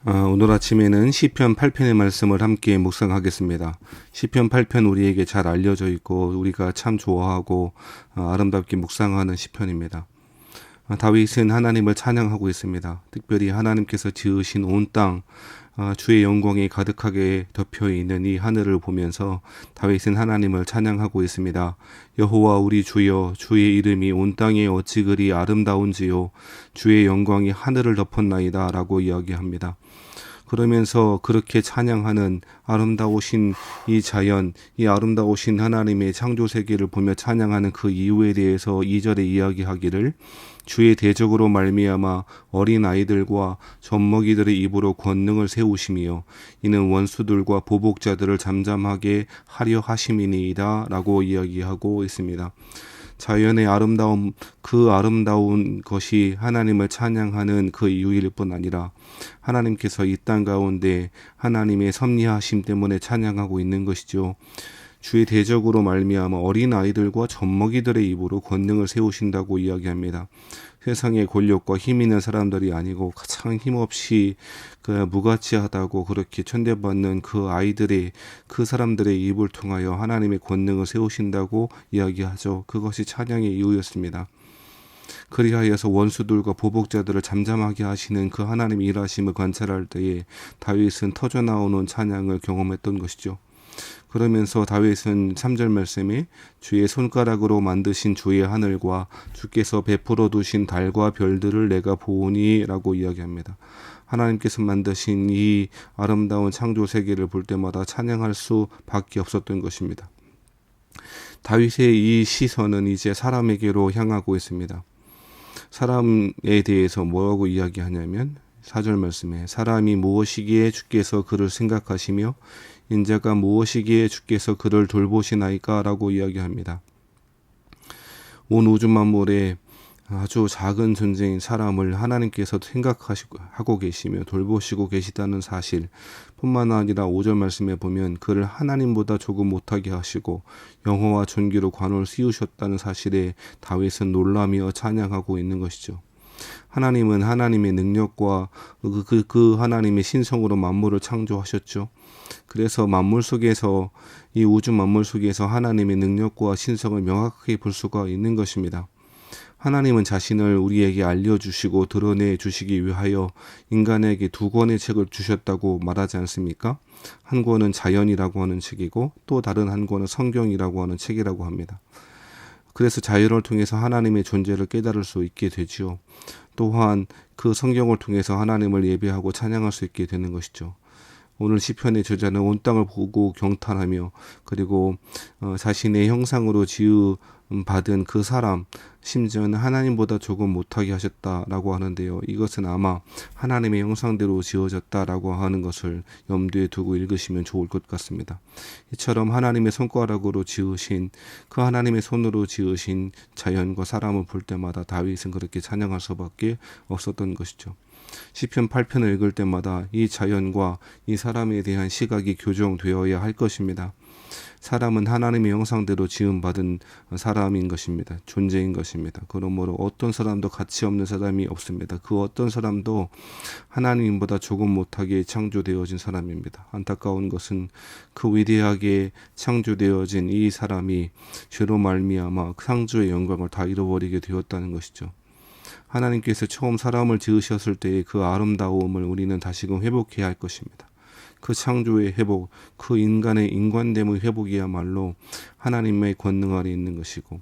오늘 아침에는 시편 8편의 말씀을 함께 묵상하겠습니다. 시편 8편 우리에게 잘 알려져 있고 우리가 참 좋아하고 아름답게 묵상하는 시편입니다. 다윗은 하나님을 찬양하고 있습니다. 특별히 하나님께서 지으신 온 땅, 주의 영광이 가득하게 덮여 있는 이 하늘을 보면서 다윗은 하나님을 찬양하고 있습니다. 여호와 우리 주여, 주의 이름이 온 땅에 어찌 그리 아름다운지요, 주의 영광이 하늘을 덮었나이다 라고 이야기합니다. 그러면서 그렇게 찬양하는 아름다우신 이 자연, 이 아름다우신 하나님의 창조 세계를 보며 찬양하는 그 이유에 대해서 2절에 이야기하기를, 주의 대적으로 말미암아 어린 아이들과 젖먹이들의 입으로 권능을 세우심이요 이는 원수들과 보복자들을 잠잠하게 하려 하심이니이다 라고 이야기하고 있습니다. 자연의 아름다움, 그 아름다운 것이 하나님을 찬양하는 그 이유일 뿐 아니라 하나님께서 이 땅 가운데 하나님의 섭리하심 때문에 찬양하고 있는 것이죠. 주의 대적으로 말미암아 어린 아이들과 젖먹이들의 입으로 권능을 세우신다고 이야기합니다. 세상의 권력과 힘 있는 사람들이 아니고 가장 힘없이 무가치하다고 그렇게 천대받는 그 아이들의, 그 사람들의 입을 통하여 하나님의 권능을 세우신다고 이야기하죠. 그것이 찬양의 이유였습니다. 그리하여서 원수들과 보복자들을 잠잠하게 하시는 그 하나님의 일하심을 관찰할 때에 다윗은 터져나오는 찬양을 경험했던 것이죠. 그러면서 다윗은 3절 말씀에 주의 손가락으로 만드신 주의 하늘과 주께서 베풀어 두신 달과 별들을 내가 보오니 라고 이야기합니다. 하나님께서 만드신 이 아름다운 창조 세계를 볼 때마다 찬양할 수밖에 없었던 것입니다. 다윗의 이 시선은 이제 사람에게로 향하고 있습니다. 사람에 대해서 뭐라고 이야기하냐면 4절 말씀에 사람이 무엇이기에 주께서 그를 생각하시며 인자가 무엇이기에 주께서 그를 돌보시나이까 라고 이야기합니다. 온 우주 만물에 아주 작은 존재인 사람을 하나님께서 생각하고 계시며 돌보시고 계시다는 사실 뿐만 아니라 5절 말씀에 보면 그를 하나님보다 조금 못하게 하시고 영화와 존귀로 관을 씌우셨다는 사실에 다윗은 놀라며 찬양하고 있는 것이죠. 하나님은 하나님의 능력과 그 하나님의 신성으로 만물을 창조하셨죠. 그래서 만물 속에서, 이 우주 만물 속에서 하나님의 능력과 신성을 명확하게 볼 수가 있는 것입니다. 하나님은 자신을 우리에게 알려주시고 드러내 주시기 위하여 인간에게 2권의 책을 주셨다고 말하지 않습니까? 한 권은 자연이라고 하는 책이고 또 다른 한 권은 성경이라고 하는 책이라고 합니다. 그래서 자연을 통해서 하나님의 존재를 깨달을 수 있게 되지요. 또한 그 성경을 통해서 하나님을 예배하고 찬양할 수 있게 되는 것이죠. 오늘 시편의 저자는 온 땅을 보고 경탄하며 그리고 자신의 형상으로 지음받은 그 사람, 심지어는 하나님보다 조금 못하게 하셨다라고 하는데요. 이것은 아마 하나님의 형상대로 지어졌다라고 하는 것을 염두에 두고 읽으시면 좋을 것 같습니다. 이처럼 하나님의 손가락으로 지으신, 그 하나님의 손으로 지으신 자연과 사람을 볼 때마다 다윗은 그렇게 찬양할 수밖에 없었던 것이죠. 시편 8편을 읽을 때마다 이 자연과 이 사람에 대한 시각이 교정되어야 할 것입니다. 사람은 하나님의 형상대로 지음받은 사람인 것입니다. 존재인 것입니다. 그러므로 어떤 사람도 가치 없는 사람이 없습니다. 그 어떤 사람도 하나님보다 조금 못하게 창조되어진 사람입니다. 안타까운 것은 그 위대하게 창조되어진 이 사람이 죄로 말미암아 창조의 영광을 다 잃어버리게 되었다는 것이죠. 하나님께서 처음 사람을 지으셨을 때의 그 아름다움을 우리는 다시금 회복해야 할 것입니다. 그 창조의 회복, 그 인간의 인간됨의 회복이야말로 하나님의 권능 아래 있는 것이고,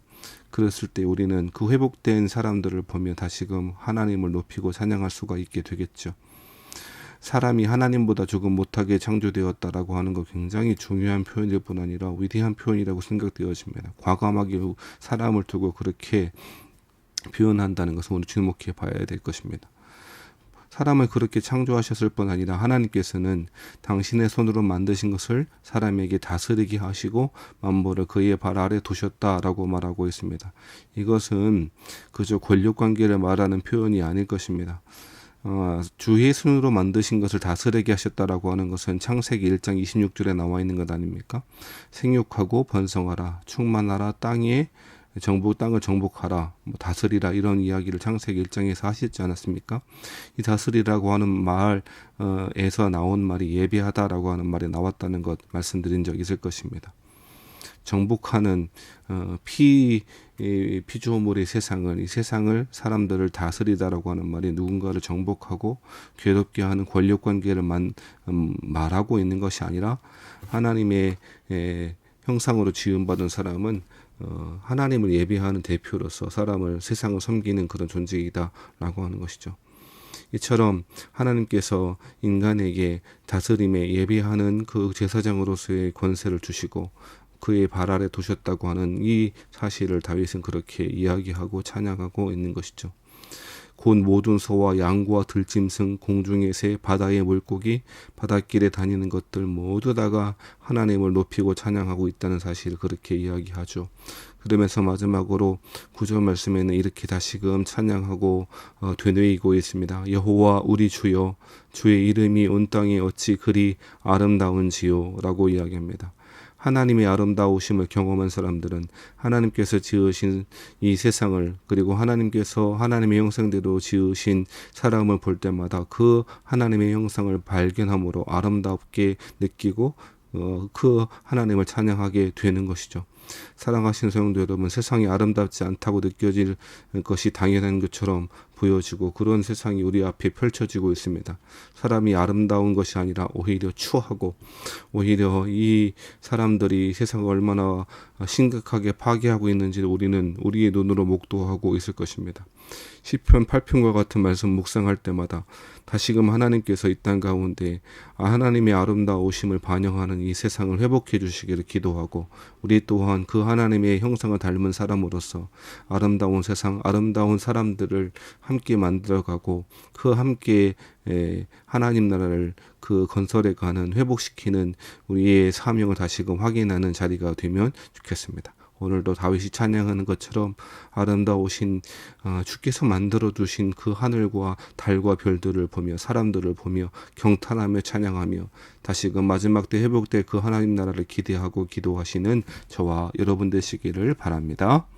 그랬을 때 우리는 그 회복된 사람들을 보며 다시금 하나님을 높이고 찬양할 수가 있게 되겠죠. 사람이 하나님보다 조금 못하게 창조되었다라고 하는 거 굉장히 중요한 표현일 뿐 아니라 위대한 표현이라고 생각되어집니다. 과감하게 사람을 두고 그렇게 표현한다는 것을 오늘 주목해 봐야 될 것입니다. 사람을 그렇게 창조하셨을 뿐 아니라 하나님께서는 당신의 손으로 만드신 것을 사람에게 다스리게 하시고 만물을 그의 발 아래 두셨다라고 말하고 있습니다. 이것은 그저 권력관계를 말하는 표현이 아닐 것입니다. 주의 손으로 만드신 것을 다스리게 하셨다라고 하는 것은 창세기 1장 26절에 나와 있는 것 아닙니까? 생육하고 번성하라, 충만하라, 땅에 땅을 정복하라, 뭐 다스리라 이런 이야기를 창세기 1장에서 하시지 않았습니까? 이 다스리라고 하는 말에서 나온 말이 예배하다라고 하는 말이 나왔다는 것 말씀드린 적 있을 것입니다. 정복하는 피조물의 세상을, 이 세상을 사람들을 다스리다라고 하는 말이 누군가를 정복하고 괴롭게 하는 권력 관계를 말하고 있는 것이 아니라 하나님의 형상으로 지음받은 사람은 하나님을 예배하는 대표로서 세상을 섬기는 그런 존재이다라고 하는 것이죠. 이처럼 하나님께서 인간에게 다스림에 예배하는 그 제사장으로서의 권세를 주시고 그의 발 아래 두셨다고 하는 이 사실을 다윗은 그렇게 이야기하고 찬양하고 있는 것이죠. 곧 모든 소와 양과 들짐승, 공중의 새, 바다의 물고기, 바닷길에 다니는 것들 모두 다가 하나님을 높이고 찬양하고 있다는 사실을 그렇게 이야기하죠. 그러면서 마지막으로 9절 말씀에는 이렇게 다시금 찬양하고 되뇌이고 있습니다. 여호와 우리 주여, 주의 이름이 온 땅에 어찌 그리 아름다운지요 라고 이야기합니다. 하나님의 아름다우심을 경험한 사람들은 하나님께서 지으신 이 세상을, 그리고 하나님께서 하나님의 형상대로 지으신 사람을 볼 때마다 그 하나님의 형상을 발견함으로 아름답게 느끼고 그 하나님을 찬양하게 되는 것이죠. 사랑하신 성도 여러분, 세상이 아름답지 않다고 느껴질 것이 당연한 것처럼 보여지고 그런 세상이 우리 앞에 펼쳐지고 있습니다. 사람이 아름다운 것이 아니라 오히려 추하고, 오히려 이 사람들이 세상을 얼마나 심각하게 파괴하고 있는지 우리는 우리의 눈으로 목도하고 있을 것입니다. 시편 8편과 같은 말씀 묵상할 때마다 다시금 하나님께서 이 땅 가운데 하나님의 아름다우심을 반영하는 이 세상을 회복해 주시기를 기도하고, 우리 또한 그 하나님의 형상을 닮은 사람으로서 아름다운 세상, 아름다운 사람들을 함께 만들어가고 그 함께 하나님 나라를 그 건설해가는, 회복시키는 우리의 사명을 다시금 확인하는 자리가 되면 좋겠습니다. 오늘도 다윗이 찬양하는 것처럼 아름다우신 주께서 만들어 두신 그 하늘과 달과 별들을 보며 사람들을 보며 경탄하며 찬양하며 다시금 마지막 때 회복될 그 하나님 나라를 기대하고 기도하시는 저와 여러분 되시기를 바랍니다.